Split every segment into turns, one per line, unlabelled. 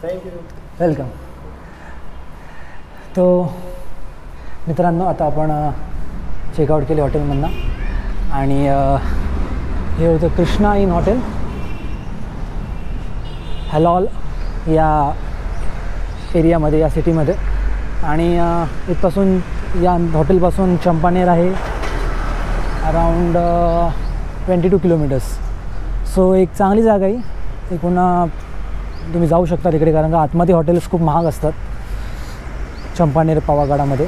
Thank you.
Welcome. तो मित्रांनो, आता आपण चेकआउट केले हॉटेलमधनं आणि हे होतं कृष्णा इन हॉटेल, हॅलॉल या एरियामध्ये, या सिटीमध्ये. आणि इथपासून, या हॉटेलपासून चंपानेर आहे अराऊंड 22 किलोमीटर्स. सो एक चांगली जागा आहे. एकूण तुम्ही जाऊ शकता तिकडे, कारण का आतमध्ये हॉटेल्स खूप महाग असतात चंपानेर पावागडामध्ये.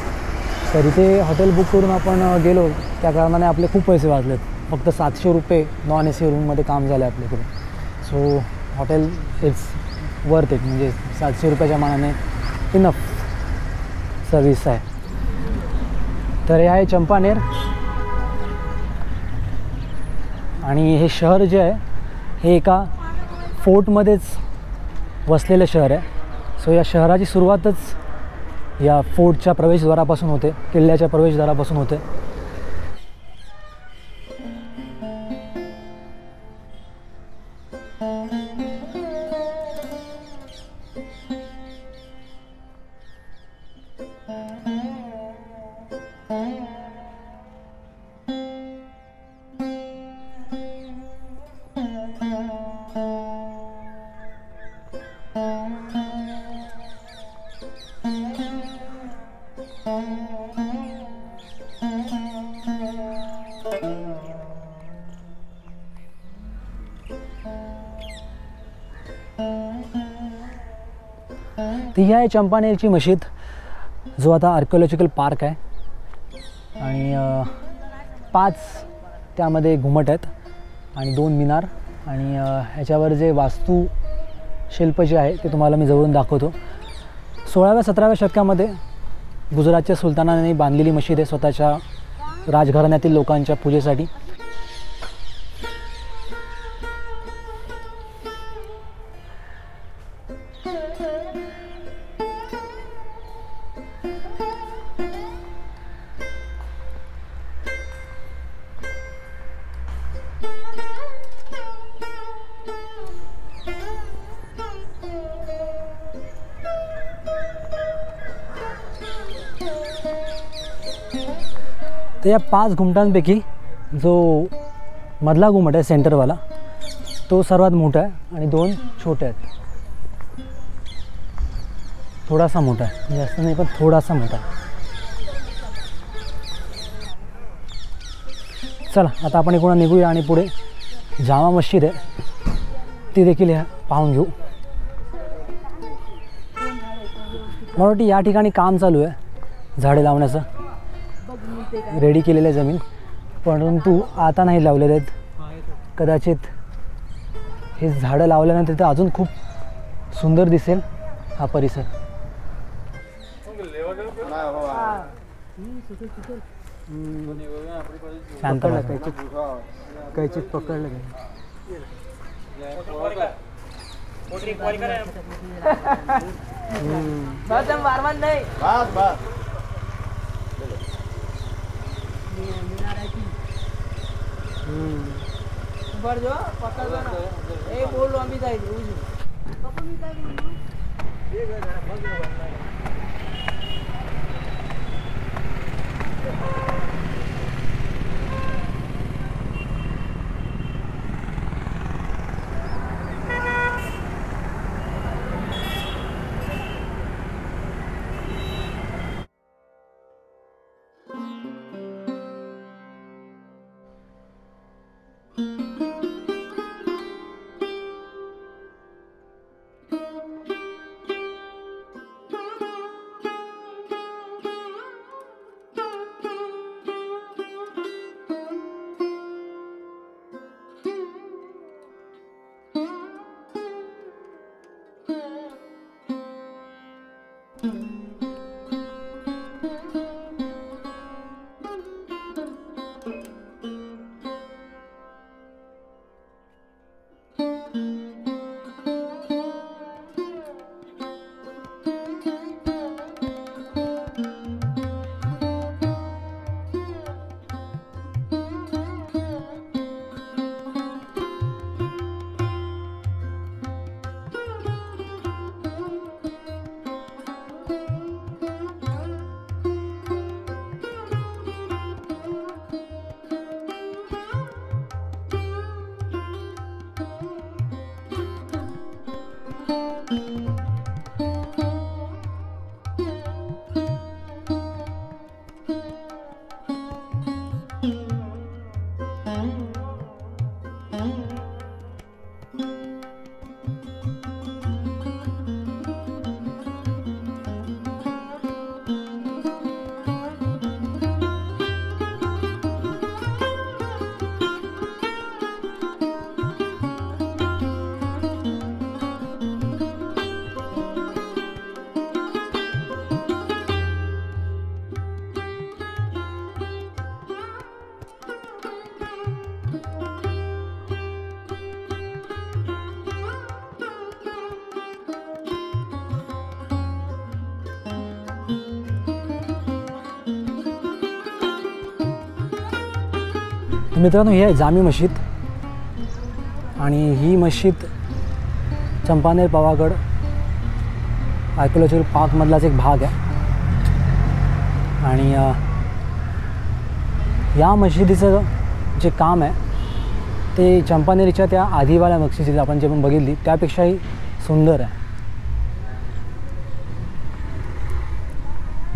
तर इथे हॉटेल बुक करून आपण गेलो, त्या कारणाने आपले खूप पैसे वाचलेत. फक्त 700 रुपये नॉन AC रूममध्ये काम झालं आहे आपल्याकडे. So hotel it's worth it. म्हणजे 700 रुपयाच्या मानाने इनफ सर्विस आहे. तर हे आहे चंपानेर आणि हे शहर जे आहे हे एका फोर्टमध्येच वसलेलं शहर आहे. सो या शहराची सुरुवातच या फोर्टच्या प्रवेशद्वारापासून होते, किल्ल्याच्या प्रवेशद्वारापासून होते. ती आहे चंपानेरची मशीद, जो आता आर्किओलॉजिकल पार्क आहे. आणि 5 त्यामध्ये घुमट आहेत आणि 2 मिनार. आणि ह्याच्यावर जे वास्तुशिल्प जे आहे ते तुम्हाला मी जवळून दाखवतो. 16व्या-17व्या शतकामध्ये गुजरातच्या सुलतानाने बांधलेली मशीद आहे, स्वतःच्या राजघराण्यातील लोकांच्या पूजेसाठी. तर या 5 घुमटांपैकी जो मधला घुमट आहे सेंटरवाला, तो सर्वात मोठा आहे आणि 2 छोटे आहेत. थोडासा मोठा आहे, जास्त नाही पण थोडासा मोठा आहे. चला आता आपण इकडून निघूया आणि पुढे जामा मस्जिद आहे, ती देखील पाहून घेऊ. मला वाटतं या ठिकाणी काम चालू आहे झाडे लावण्याचं, रेडी केलेलं जमीन, परंतु आता नाही लावलेले आहेत. कदाचित हे झाडं लावल्यानंतर तर अजून खूप सुंदर दिसेल हा परिसर. शांत कैचित पकडलं
जो पकड़ लो ना, ए बोल अमी जाइए
मित्रांनो, ही आहे जामी मशीद आणि ही मशीद चंपानेर पावागड आर्किओलॉजिकल पार्कमधलाच एक भाग आहे. आणि या मशिदीचं जे काम आहे ते चंपानेरीच्या त्या आधीवाल्या मशिदी आपण जे पण बघितली त्यापेक्षाही सुंदर आहे.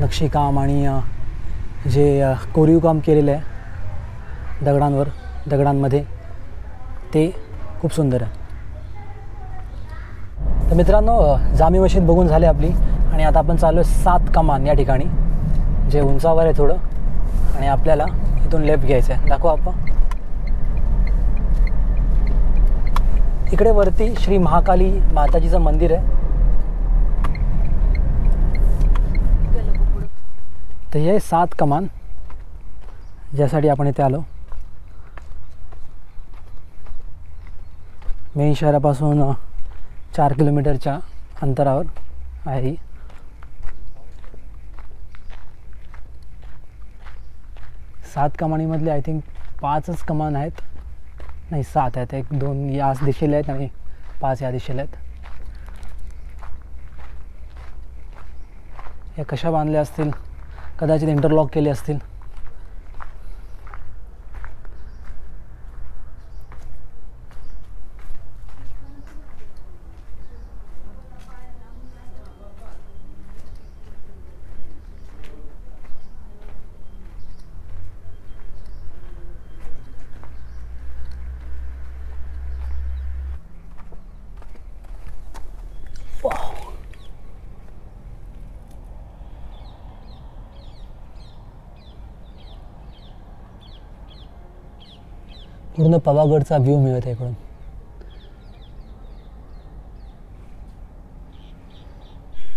नक्षीकाम आणि जे कोरीव काम केलेलं आहे दगडांमध्ये ते खूप सुंदर आहे. तर मित्रांनो, जामी मशीद बघून झाली आपली आणि आता आपण चाललो आहे 7 कमान या ठिकाणी, जे उंचावर आहे थोडं, आणि आपल्याला इथून लेफ्ट घ्यायचं आहे. दाखवा आपण. इकडे वरती श्री महाकाली माताजीचं मंदिर आहे. तर हे 7 कमान ज्यासाठी आपण इथे आलो. मेन शहरापासून 4 किलोमीटरच्या अंतरावर आहे ही. सात कमानीमधले आय थिंक 5च कमान आहेत, नाही 7 आहेत. 1 2 याच दिशेला आहेत आणि 5 या दिशेला आहेत. या कशा बांधल्या असतील, कदाचित इंटरलॉक केले असतील. पूर्ण पवागडचा व्ह्यू मिळत आहे इकडून.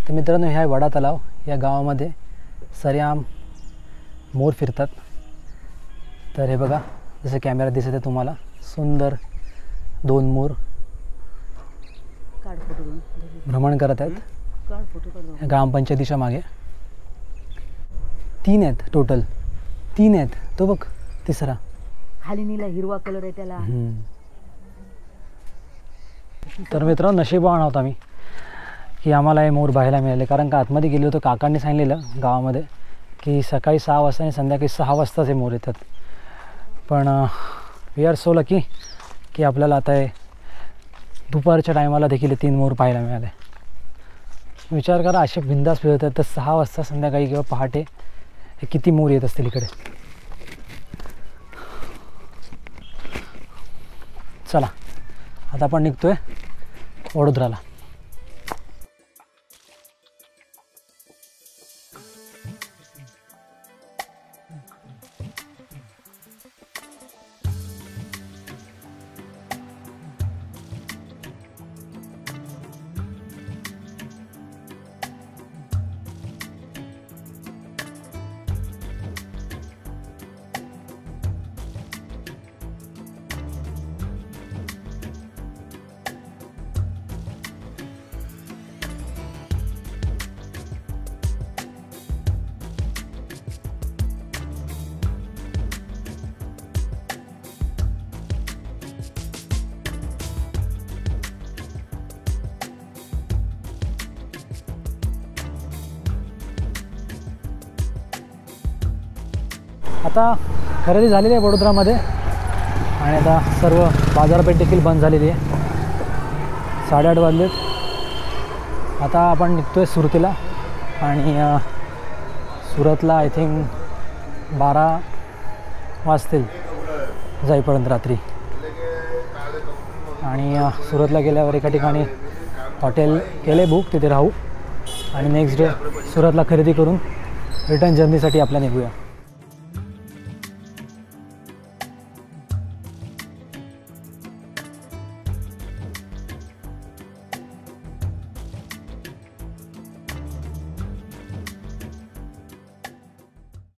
तर मित्रांनो, ह्या वडा तलाव या गावामध्ये सरेआम मोर फिरतात. तर हे बघा, जसं कॅमेरा दिसत आहे तुम्हाला, सुंदर 2 मोर भ्रमण करत आहेत ग्रामपंचायतीच्या मागे. 3 आहेत टोटल, 3 आहेत. तो बघ तिसरा
खाली नीला हिरवा कलर आहे त्याला.
तर मित्रांनो, नशिबवान आहोत आम्ही की आम्हाला हे मोर पाहायला मिळाले. कारण का आतमध्ये गेलो होतो, काकांनी सांगितलेलं गावामध्ये की सकाळी 6 वाजता आणि संध्याकाळी 6 वाजताच हे मोर येतात. पण वी आर सो लकी की आपल्याला आता हे दुपारच्या टायमाला देखील 3 मोर पाहायला मिळाले. विचार करा, असे बिंदास फिरतात तर 6 वाजता संध्याकाळी किंवा पहाटे हे किती मोर येत असतील इकडे. चला, आता आपण निघतोय वडोदराला. आता खरेदी झालेली आहे वडोदरामध्ये आणि आता सर्व बाजारपेठ देखील बंद झालेली आहे. 8:30 वाजलेत. आता आपण निघतो आहे सुरतीला आणि सुरतला आय थिंक 12 वाजतील जाईपर्यंत रात्री. आणि सुरतला गेल्यावर एका ठिकाणी हॉटेल केले बुक, तिथे राहू आणि नेक्स्ट डे सुरतला खरेदी करून रिटर्न जर्नीसाठी आपल्या निघूया.